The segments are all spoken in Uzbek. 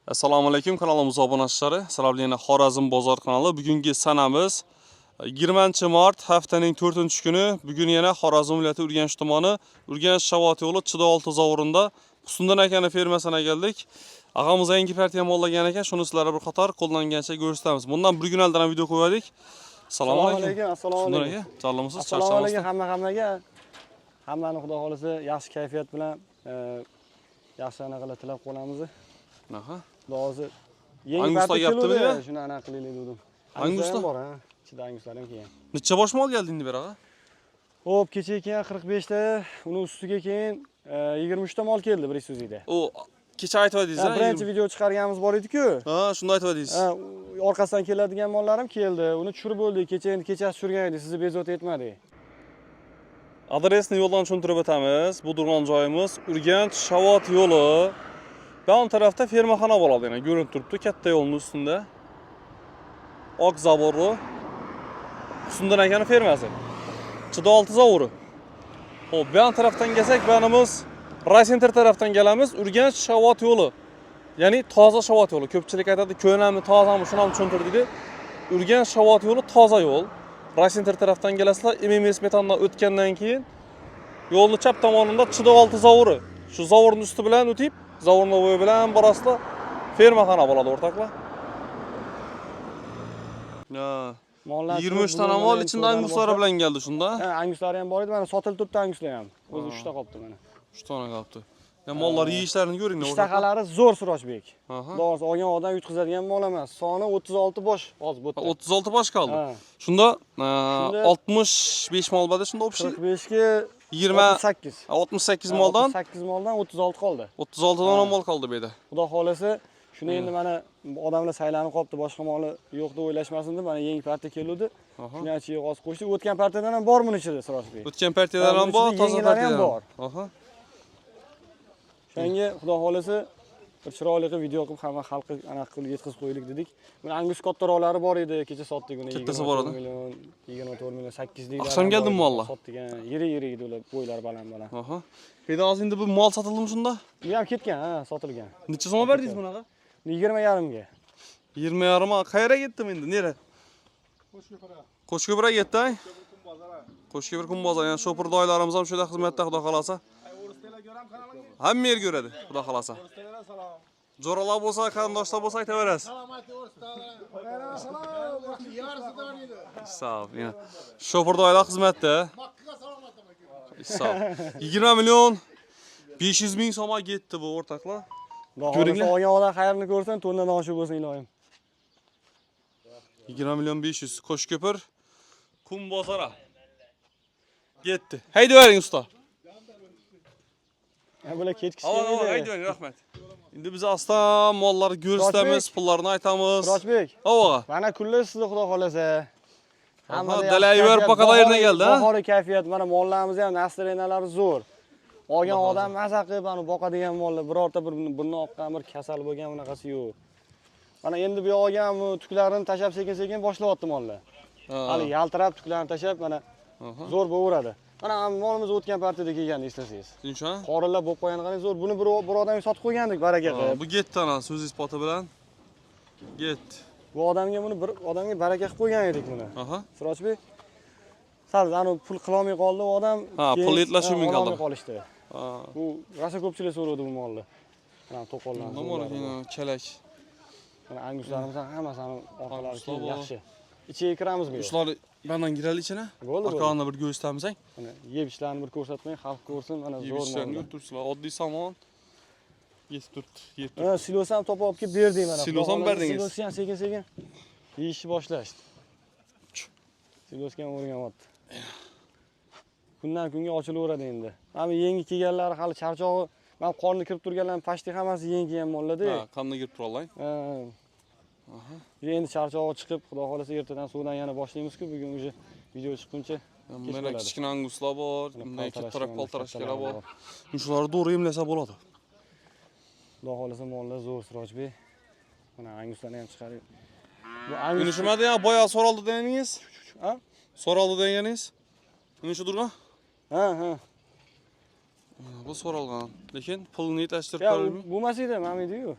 Assalomu alaykum, kanalimiz obunachilari. Sizlarga Xorazm bozor kanali. Bugungi sanamiz 20 mart haftaning 4-kuni. Bugun yana Xorazm viloyati Urganch tumani, Urganch Shavot yo'li Chida 6 zavorunda Husndan akani fermasına keldik. Ag'amiz yangi partiya mollagan ekan, shuni sizlarga bir qator qo'llangancha ko'rsatamiz. Bundan bir kun oldin video qo'ydik. Assalomu alaykum. Assalomu alaykum. Sog'lomsiz, Assalomu alaykum hammaga. Hammani xudo xolisa yaxshi kayfiyat bilan yaxshi anaqalar tilab qolamiz. Aha. Hozir yangi usta yaptimi ya? Shuni anaqa qilaylik dedim. Hangi usta? Bor, ha. Ichida anguslar ham kelgan. Necha bosh mol keldi endi beraga? Xo'p, kecha kelgan 45 ta, uni ustiga keyin 23 ta mol keldi bir so'zida. O kecha aytdingiz ha? Birinchi video chiqarganimiz bor edi-ku. Ha, shunda aytdingiz. Ha, orqasidan keladigan mollarim keldi. Uni tushirib bo'ldik. Endi kechasi tushirgan edi, sizni bezovta etmadik. Adresni yo'ldan tushuntirib o'tamiz. Bu turgan joyimiz Urganch Shavot yo'li. Ben tarafta fermaxona bo'ladi, yana ko'rinib turibdi, katta yo'lning ustida. Oq zavorli. Husndan akani fermasi. Chida 6 zavori. Xo'p, bu tarafdan kelsak, banimiz Raycenter tarafdan kelamiz, Urganch Shavot yo'li. Ya'ni toza Shavot yo'li. Ko'pchilik aytadi, ko'nami, tozami, shuni ham tushuntirdik. Urganch Shavot yo'li toza yo'l. Raycenter tarafdan kelasizlar, MMS metandan o'tgandan keyin yo'lning chap tomonida Chida 6 zavori. Shu zavorning usti bilan o'tib, zavorni bo'yi bilan borasizlar, fermaxona bo'ladi o'rtoqlar. Ya, 23 ta mol ichida anguslari bilan keldi shunda. Ha, anguslari ham bor edi, mana sotilib turibdi anguslar ham. O'zi 3 ta qolibdi mana. 3 ta qolibdi. Ya mollar yeyishlarini ko'ringlar. Ishtaqalari zo'r Surojbek. Doğrusu olgan odam yutqizadigan mol emas. Soni 36 bosh hozir bu. 36 bosh qoldi. Shunda 65 mol bor, shunda o'pshi 45 ga 68. 68 moldan 68 moldan 36 qoldi. 36 dona mol qoldi bu yerda. Xudo xolasa, shuni endi mana odamlar saylanib qolibdi, boshqa moli yo'q deb o'ylashmasin deb mana yangi partiya keluvdi. Shuni ichiga g'oz qo'shdik. O'tgan partiyadan ham bor buni ichida Surojbek. O'tgan partiyadan ham bor, toza partiyadan ham bor. Shunga xudo xolasa bir chiroyli video qilib hamma xalqqa anaqa qilib yetkazib qo'ylik dedik. Mana angus kattaroqlari bor edi, kecha sotdik uni. Kattasi bor edi. 24 million 8 lik. Oqshom keldimi mollar? Sotdik, yiri edi ular, bo'ylari baland. Aha. Peyda hozir endi bu mol sotildimi shunda? Bu ham ketgan, ha, sotilgan. Necha so'm berdingiz bunaqa? 20,5 ga. 20,5 ga. Qayerga ketdim endi? Nere? Qo'shko'pirga ketdi. Qo'shko'pir kun bozor. Yani shopir doylarimiz ham shunda xizmatda xudo xolasa. Hamma yer ko'radi, xudo xolasa. Jo'ralar bo'lsa, qarindoshlar bo'lsa aytaverasiz. Sağ ol. Shopir doylar xizmatda. Sağ ol. 20 million 500 ming so'mga ketdi bu o'rtoqlar. Ko'ringlar, olgan odam xayrini ko'rsin, to'ndan oshib bo'lsin iloyim. 20 million 500 Qo'shko'pir kun bozora. Ketdi. Haydavering usta. Bular ketkish kerak. Haydavering, rahmat. Endi biz asta mollarni ko'rsatamiz, pullarni aytamiz. Surojbek. Avoga. Mana kunlar sizni xudo xolasa. Hamma dalayver paqada yerdan keldi, ha? Bahoriy kayfiyat, mana mollarimiz ham nasrenalari zo'r. Olgan odam maza qilib, ana boqadigan mollar birorta burni oqqan, bir kasal bo'lgan bunaqasi yo'q. Mana endi bu yoqqa ham tuklarini tashab sekin-sekin boshlayapti mollar. Hali yaltirab tuklarini tashab, mana zo'r bo'laveradi. Mana molimiz o'tgan partiyada kelgandi eslasangiz. Shuncha? Qorinlar bo'lib qo'ygan qanday zo'r. Buni bir odamga sotib qo'ygandik baraka qilib. Bu getdi ana so'z isboti bilan. Getdi. Bu odamga buni bir odamga baraka qilib qo'ygan edik buni. Surojbek. Sal ana pul qilolmay qoldi u odam. Ha, pul yetlashmay qolishdi. Bu rosa ko'pchilik so'radi bu molni. Mana to'qollar. Nima kelak. Mana anguslarimiz hammasini orqalari yaxshi. Ichiga kiramiz bu. Shular bandan girali ichine. Arqalarini bir ko'rsatamiz. Mana yeb ishlarni bir ko'rsatmay, xalq ko'rsin, mana zo'r mol. Turibsizlar, oddiy samon. Yeb turibdi. Silos ham topib olib kelib berdik mana. Silos ham berdingiz. Silos ham sekin-sekin yeyishni boshlashdi. Silosga ham o'rganyapti. Kundan kunga ochilaveradi endi. Mana yangi kelganlari hali charchog'i, men qorni kirib turganlarning pashti hammasi yangi kelgan mollarda. Ha, qanday kirib turolay? Endi charchog'i chiqib, xudo xolasa ertadan suvdan yana boshlaymiz-ku, bugun o'sha video chiqquncha. Mana kichkina anguslar bor, bunday kattaroq paltarashkalar bor. Shularni to'g'ri emlasa bo'ladi. Xudo xolasa mollar zo'r Surojbek. Mana anguslarni ham chiqarib. Bu angus nima degan boya so'raldi deganingiz? Ha? So'raldi deganingiz? Nima shu turgan? Ha. Bu so'ralgan. Lekin pulni yetlashtirib qo'yildi. Bo'lmas edi, mamidi-yu.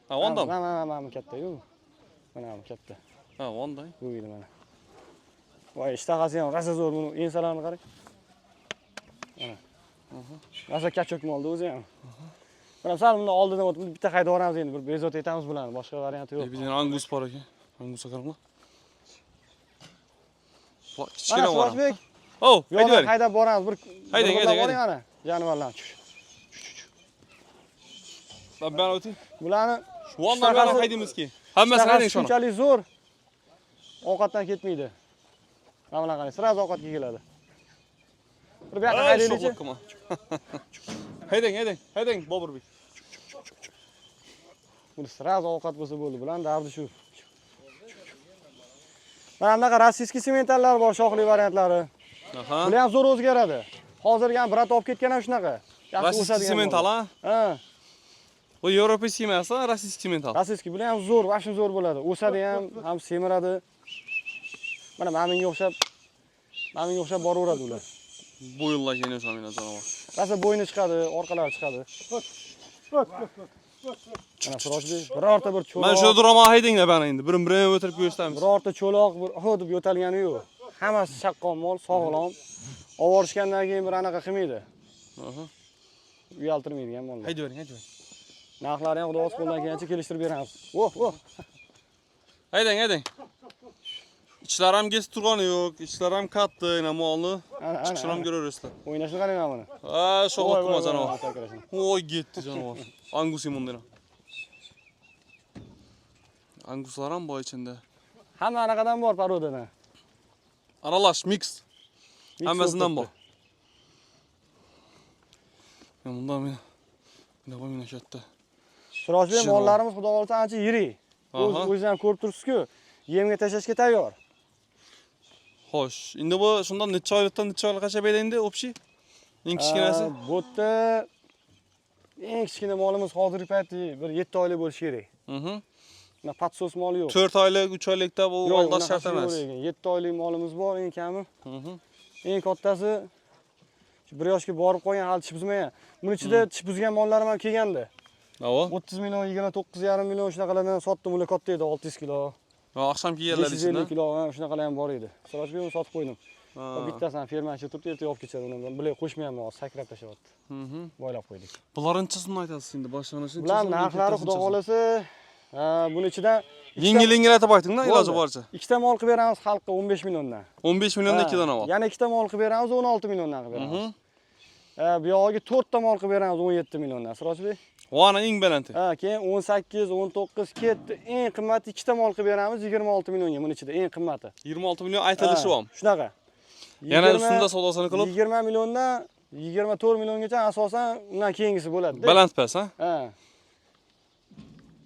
Ha, ondami? Mana katta-yu. Mana bu katta. Ha, onday. Bu edi mana. Voy, ishtahasi ham rosa zo'r buni ensalarini qarang. Mana. Rosa kachok moldi o'zi ham. Mana sal bundan oldidan o'tib bitta haydab yuboramiz endi, bir bezot etamiz bularni, boshqa varianti yo'q. Bir dena Angus bor ekan. Angusga qaranglar. Voy, Mana kichkina bor. Surojbek, Oh, yo'ldan haydab boramiz, bir Haydang, boring mana. Jonivorlar. Ben o'ting. Bularni Shu ondan beri haydaymiz-ki. Hammasini haydang shuni. shunchalik zo'r. Ovqatdan ketmaydi. Mana bunaqa qarang, siraz ovqatga keladi. Bir bu yoqqa haydaylikchi. Haydang, Boburbek. Bu siraz ovqat bo'lsa bo'ldi, bularni dardi shu. Mana bunaqa rossiyskiy sementallar bor, shoxli variantlari. Aha. Bular ham zo'r o'zgaradi. Hozirgi ham brat olib ketgan ham shunaqa. Yaxshi Rossiyskiy semental, ha? Ha. Bu Yevropskiy emas, ha, rossiyskiy semental. Rossiyskiy bular ham zo'r, vashim zo'r bo'ladi. O'sadi ham semiradi. Mana menga o'xshab boraveradi ular. Bo'yinlar keyin o'shamina janovar. Rosa bo'yni chiqadi, orqalari chiqadi. Mana Surojbek, birorta bir cho'loq. Men shu duraman haydanglar bana endi. Birin-birini o'tirib ko'rsatamiz. Birorta cho'loq bir deb yo'talgani yo'q. Hammasi shaqqon mol, sog'lom. Ovorishgandan keyin bir anaqa qilmaydi. Aha. Uyaltirmaydigan mollar. Haydavering. Narxlari ham xudo o'z qo'ldan kelgancha kelishtirib beramiz. Haydang. İçlari ham kesib turgani yo'q, ichlari ham katta, ana molni. Chiqishini ham ko'raverasizlar. O'ynashni qarang mana buni. Ha, sho'g'ib qilma janovar. Voy, ketdi janovar. Angus imondina. Anguslar ham bor ichida. Hamma anaqadan bor parodadan. Aralash, mix. Hammasidan bor. Bundan men katta. Surojbek mollarimiz xudo xolsa ancha yirik. O'zingiz ham ko'rib turibsiz-ku, yemga tashlashga tayyor. Xo'sh, endi bu shundan necha oylikdan necha oylikgacha belaydi общий? Eng kichkinasi? Bu yerda eng kichkina molimiz hozirgi paytda bir 7 oylik bo'lishi kerak. Mana patsos moli yo'q. 4 oylik, 3 oylikda bu oldash shart emas. 7 oylik molimiz bor eng kami. Eng kattasi 1 yoshga borib qolgan, hali tish buzmagan. Buning ichida tish buzgan mollarim ham kelgandi. Avo? 30 million, 29,5 million shunaqalardan sotdim, ular katta edi, 600 kilo. Oqshomki yerlar ichida. 550 kilo, shunaqalar ham bor edi. Surojbekni sotib qo'ydim. Bittasini fermachi turibdi, ertaga olib ketadi undan. Bilay qo'shmayapman, hozir sakrab tashlayapti. Boylab qo'ydik. Bularninchasini aytasiz endi, boshlanishi. Bular narxlari xudo xolasa, buning ichidan yengil-yengillatib ayting-da, iloji boricha. Ikkita mol qilib beramiz xalqqa 15 milliondan. 15 milliondan 2 dona bor. Yana ikkita mol qilib beramiz 16 milliondan qilib beramiz. Bu yog'iga 4 ta mol qilib beramiz 17 milliondan. Surojbek. Vona eng balanti. Keyin 18, 19 ketdi. Eng qimmati ikkita mol qilib beramiz 26 millionga buning ichida eng qimmati. 26 million aytilishi ham. Shunaqa. Yana ustida savdosini qilib 20 milliondan 24 milliongacha asosan undan keyingisi bo'ladi. Baland pas, ha?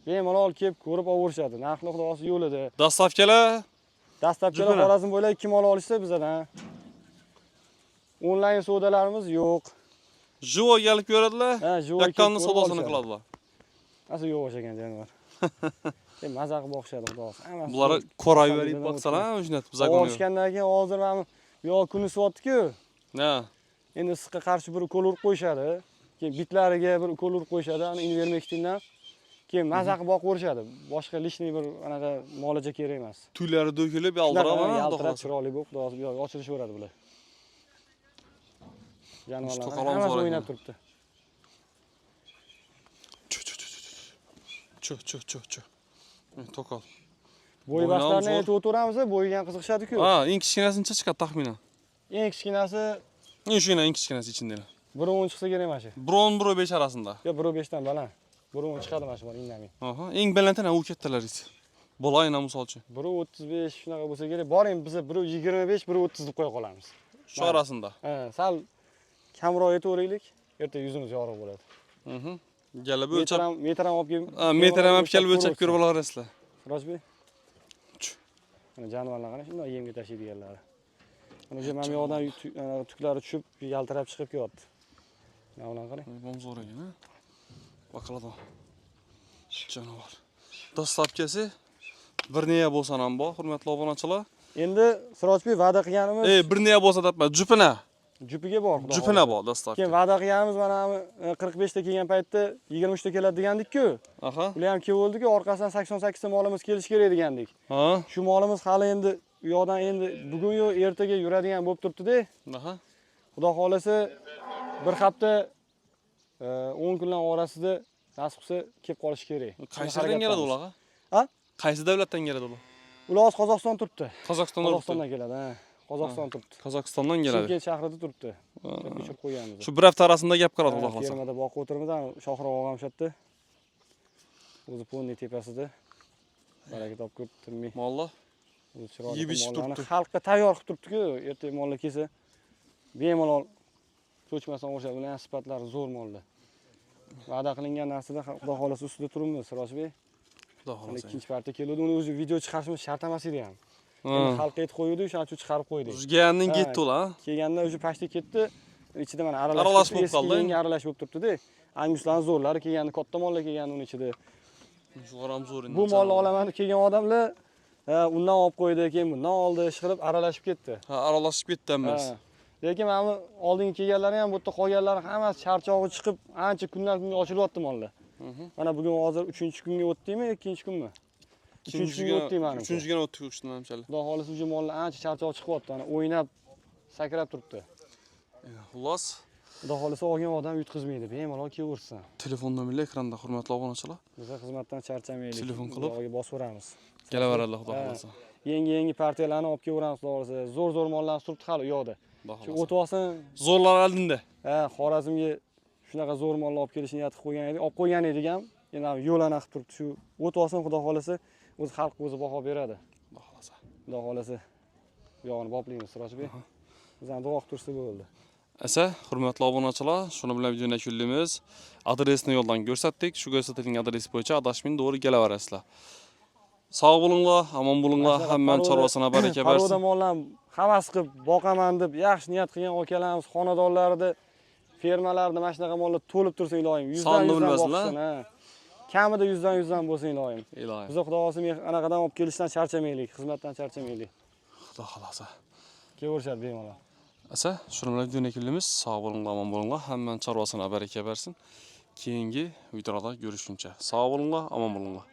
Bemalol kelib ko'rib olishadi. Narxli xudosi yo'lida. Dastlabkilar Xorazm bo'ylab 2 mol olishsa bizadan. Onlayn savdolarimiz yo'q. Jivo kelib ko'radilar. Yaqqonni savdosini qiladilar. Asl yo'q o'shagan jonivar. Maza qilib boqishadi xudosi. Bular ko'raverib boqsalar, shunday bizagoni. Olishgandan keyin hozir mana bu yoq kuni sotdi-ku. Ha. Endi issiqqa qarshi bir ukol urib qo'yishadi. Keyin bitlariga bir ukol urib qo'yishadi. Ani Invermectindan. Keyin maza qilib boqaverishadi. Boshqa lishniy bir anaqa molaja kerak emas. Tuylari do'kilib, yaltirab, yaltirab chiroyli bo'lib, xudosi bu yoq ochilishaveradi bular. Jonivorlar hammasi o'ynab turibdi. Chu. To'qol. Bo'y bastlarni aytib o'tiramiz, bo'yiga ham qiziqishadi-ku. Ha, eng kichkinasi necha chiqadi taxminan? Eng kichkinasi shuna eng kichkinasi ichindalar. 1.10 chiqsa kerak mana shu. 1.10-1.5 arasida. Yo'q, 1.5 dan baland. 1.10 chiqadi mana shu bor indamay. Aha, eng balandini u kattalaringiz. Bo'layna misol uchun. 1.35 shunaqa bo'lsa kerak. Boring biz 1.25, 1.30 deb qo'ya qolamiz. Shu arasida. Sal kamroq aytaveraylik, ertaga yuzimiz yorug' bo'ladi. Galib o'lchab, metr ham olib kelib. Metr ham kelib o'lchab ko'rib olaverasizlar. Surojbek. Mana jonivorlar qana shunday yemga tashlaydiganlari. Mana bu ham yoqdan tuklari tushib, yaltirab chiqib kelyapti. Mana ularni qarang. Bu zo'r ekan, ha. Baqaladon. Jonivor. Dastlabkasi bir neya bo'lsa ham bor, hurmatli obunachilar. Endi Surojbek va'da qilganimiz. Bir neya bo'lsa debman, jupina. Jupiga bor, xudo Jupina xohlasa. bor, dostavka. Keyin va'da qilganimiz mana 45 ta kelgan paytda 23 ta keladi degandik-ku. Aha. Ular ham kelib oldi-ku, orqasidan 88 ta molimiz kelish kerak degandik. Ha. Shu molimiz hali endi u yoqdan endi bugun yo ertaga yuradigan bo'lib turibdi-da. Aha. Xudo xolasa bir hafta 10 kunlar orasida nasib qilsa kelib qolish kerak. Qaysi davlatdan keladi ular? Ha? Qaysi davlatdan keladi ular? Ular hozir Qozog'iston turibdi. Qozog'istondan keladi, ha. Qozog'iston turibdi. Qozog'istondan keladi. Chimkent shahrida turibdi. Ko'chirib qo'yganmiz. Shu bir hafta arasida gap qiladi xudo xolasa. Fermada boqib o'tirmiz, Shohroq og'am shu yerda. O'zi ponni tepasida. Baraka topib tinmay. Mollar O'zi chiroyli yeb ichib mollarni turibdi. xalqqa tayyor qilib turibdi-ku. Ertaga mollar kelsa bemalol cho'chmasdan o'xshab, ular sifatlari zo'r mollar. Va'da qilingan narsada xudo xolasa ustida turibmiz, Sirojbek. Xudo xolasa. Ikkinchi parti keldi, uni o'zi video chiqarishimiz shart emas edi ham. Endi xalqqa aytib qo'ydik, o'shaning uchun chiqarib qo'ydik. Uzganning ketdi ular. Kelganda o'sha pashta ketdi. Ichida mana Aralash bo'lib qoldi. Yangi aralash bo'lib turibdi-da. Anguslarning zo'rlari kelgandi, katta mollar kelgandi uning ichida. Shugaram zo'r endi. Bu molni olaman kelgan odamlar undan olib qo'ydi, keyin bundan oldi, ish qilib aralashib ketdi. Ha, aralashib ketdimiz. Lekin mana oldingi kelganlari ham bu yerda qolganlari hammasi charchog'i chiqib, ancha kundan kunga ochilyapti mollar. Mana bugun hozir 3-kunga o'tdikmi, 2-kunmi? 3-kunga o'tdik mana. 3-kunga o'tdik o'shdan hamshalik. Xudo xolasa o'sha mollar ancha charchoq chiqyapti, ana o'ynab, sakrab turibdi. Xullas, Xudo xolasa olgan odam yutqizmaydi, bemalol kelaversin. telefon nomerlar ekranda, hurmatli obunachilar. Biz xizmatdan charchamaylik. Telefon qilib Xudoga bosib kelaveradi xudo xolasa. Yangi partiyalarni olib kelaveramiz, xudo xolasa. Zo'r mollarni turibdi hali u yoqda. Shu o'tib olsin, Zo'rlar oldinda. Xorazmga shunaqa zo'r mollar olib kelishni niyat qilib qo'ygan edik. Olib qo'ygan edik ham. Endi yo'lana qilib turibdi. Shu o'tib olsin, xudo xolasa, o'zi xalq o'zi baho beradi. Xudo xolasa. Xudo xolasa. Bu yog'ini boplaymiz, Sirojbek. Biz ham duo qilib tursa bo'ldi. Asa, hurmatli obunachilar, shuni bilan videoni yakunlaymiz. Adresni yo'ldan ko'rsatdik. Shu ko'rsatilgan adres bo'yicha adashmay to'g'ri kelaverasizlar. Sog' bo'linglar, omon bo'linglar, hammaning chorvasini baraka bersin. Paroda mollarni havas qilib boqaman deb yaxshi niyat qilgan akalarimiz xonadonlarida, fermalarda mana shunaqa mollar to'lib tursa iloyim. 100dan 100 boqsin, ha. Kamida 100dan 100 bo'lsin iloyim. Iloyim. Biz xudo xolasa anaqadan olib kelishdan charchamaylik, xizmatdan charchamaylik. Xudo xolasa. Kelaverishadi bemalol. Asa, shuni bilan videoni yakunlaymiz. Sog' bo'linglar, omon bo'linglar, hammaning chorvasini baraka bersin. Keyingi videoda ko'rishguncha sog' bo'linglar, omon bo'linglar.